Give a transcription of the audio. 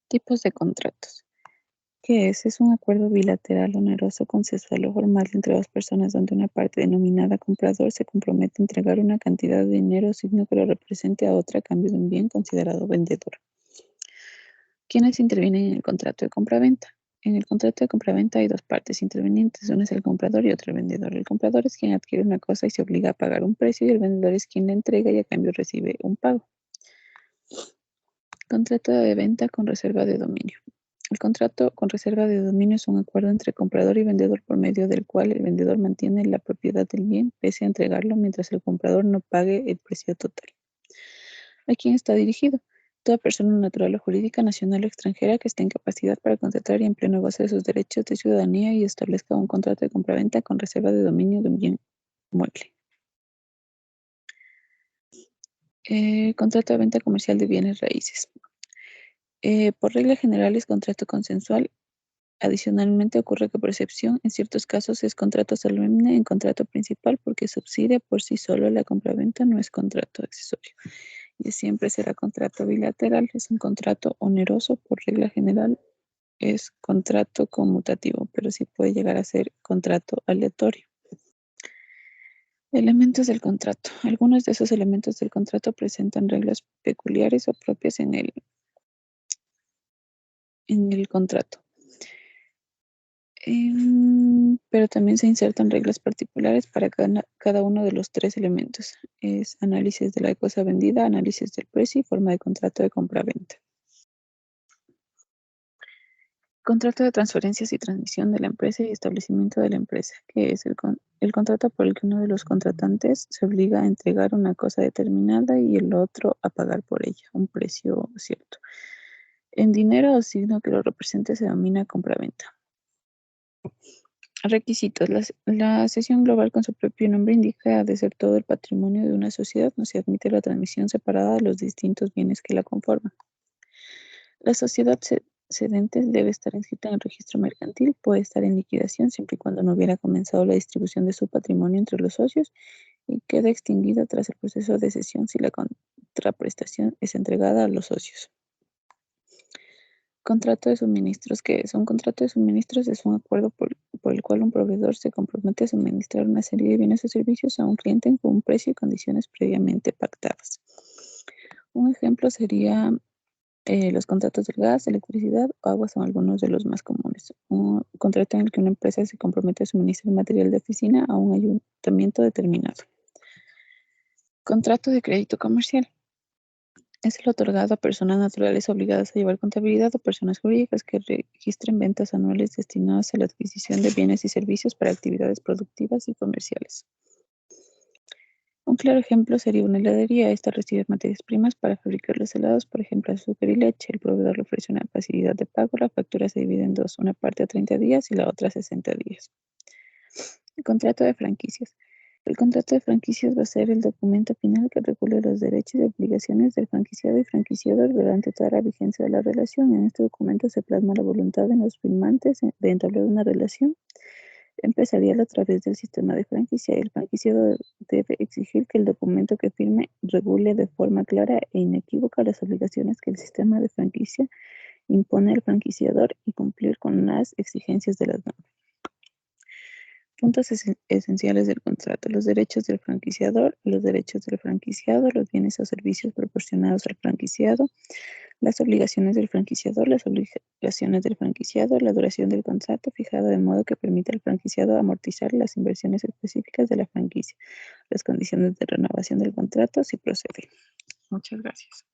Tipos de contratos. ¿Qué es? Es un acuerdo bilateral, oneroso, consensual o formal entre dos personas donde una parte denominada comprador se compromete a entregar una cantidad de dinero o signo que lo represente a otra a cambio de un bien considerado vendedor. ¿Quiénes intervienen en el contrato de compraventa? En el contrato de compraventa hay dos partes intervinientes, una es el comprador y otra el vendedor. El comprador es quien adquiere una cosa y se obliga a pagar un precio y el vendedor es quien la entrega y a cambio recibe un pago. Contrato de venta con reserva de dominio. El contrato con reserva de dominio es un acuerdo entre comprador y vendedor por medio del cual el vendedor mantiene la propiedad del bien pese a entregarlo mientras el comprador no pague el precio total. ¿A quién está dirigido? Toda persona natural o jurídica, nacional o extranjera que esté en capacidad para contratar y en pleno goce de sus derechos de ciudadanía y establezca un contrato de compraventa con reserva de dominio de un bien mueble. Contrato de venta comercial de bienes raíces. Por regla general es contrato consensual. Adicionalmente, ocurre que por excepción, en ciertos casos es contrato solemne en contrato principal porque subsidia por sí solo la compraventa, no es contrato accesorio. Y siempre será contrato bilateral, es un contrato oneroso, por regla general es contrato conmutativo, pero sí puede llegar a ser contrato aleatorio. Elementos del contrato. Algunos de esos elementos del contrato presentan reglas peculiares o propias en el contrato. Pero también se insertan reglas particulares para cada uno de los tres elementos. Es análisis de la cosa vendida, análisis del precio y forma de contrato de compra-venta. Contrato de transferencias y transmisión de la empresa y establecimiento de la empresa, que es el contrato por el que uno de los contratantes se obliga a entregar una cosa determinada y el otro a pagar por ella, un precio cierto. En dinero o signo que lo represente se denomina compra-venta. Requisitos. La cesión global con su propio nombre indica de ser todo el patrimonio de una sociedad. No se admite la transmisión separada de los distintos bienes que la conforman. La sociedad cedente debe estar inscrita en el registro mercantil, puede estar en liquidación siempre y cuando no hubiera comenzado la distribución de su patrimonio entre los socios y queda extinguida tras el proceso de cesión si la contraprestación es entregada a los socios. Contrato de suministros. ¿Qué es? Un contrato de suministros es un acuerdo por el cual un proveedor se compromete a suministrar una serie de bienes o servicios a un cliente con un precio y condiciones previamente pactadas. Un ejemplo sería los contratos del gas, electricidad o agua son algunos de los más comunes. Un contrato en el que una empresa se compromete a suministrar material de oficina a un ayuntamiento determinado. Contrato de crédito comercial. Es el otorgado a personas naturales obligadas a llevar contabilidad o personas jurídicas que registren ventas anuales destinadas a la adquisición de bienes y servicios para actividades productivas y comerciales. Un claro ejemplo sería una heladería. Esta recibe materias primas para fabricar los helados, por ejemplo, azúcar y leche. El proveedor le ofrece una facilidad de pago. La factura se divide en dos, una parte a 30 días y la otra a 60 días. El contrato de franquicias. El contrato de franquicias va a ser el documento final que regule los derechos y obligaciones del franquiciado y franquiciador durante toda la vigencia de la relación. En este documento se plasma la voluntad de los firmantes de entablar una relación empresarial a través del sistema de franquicia. El franquiciado debe exigir que el documento que firme regule de forma clara e inequívoca las obligaciones que el sistema de franquicia impone al franquiciador y cumplir con las exigencias de las normas. Puntos esenciales del contrato: los derechos del franquiciador, los derechos del franquiciado, los bienes o servicios proporcionados al franquiciado, las obligaciones del franquiciador, las obligaciones del franquiciado, la duración del contrato fijada de modo que permita al franquiciado amortizar las inversiones específicas de la franquicia, las condiciones de renovación del contrato si procede. Muchas gracias.